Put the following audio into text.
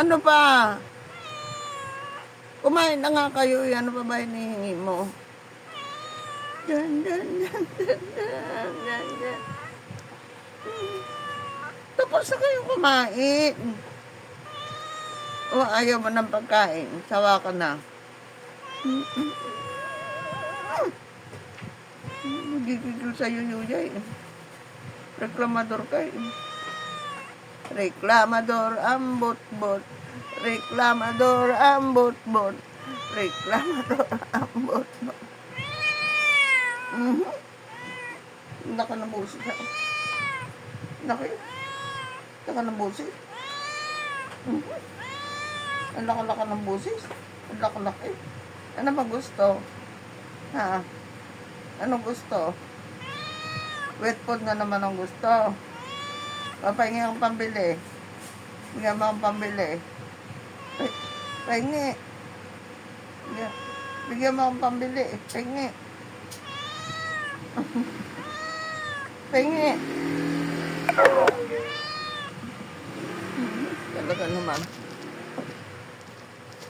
Ano pa? Kumain na nga kayo. Ano pa ba hinihingi mo? Yan. Tapos na kayo kumain. O ayaw mo ng pagkain. Sawa ka na. Magigigil sa'yo, Yuyay. Reklamador ka eh. Reklamador ang bot-bot. Reklamador ang bot-bot. Reklamador ang bot-bot. Naka ng busis ha. Naka ng busis. Ang laka-laka ng busis. Ang laka-laki. Ano ba gusto? Ha? Ano gusto? Wet food na naman ang gusto. Papahingi ang pambili. Bigyan mo ang pambili. Pahingi. Bigyan mo ang pambili. Pahingi. Pahingi. Talaga naman.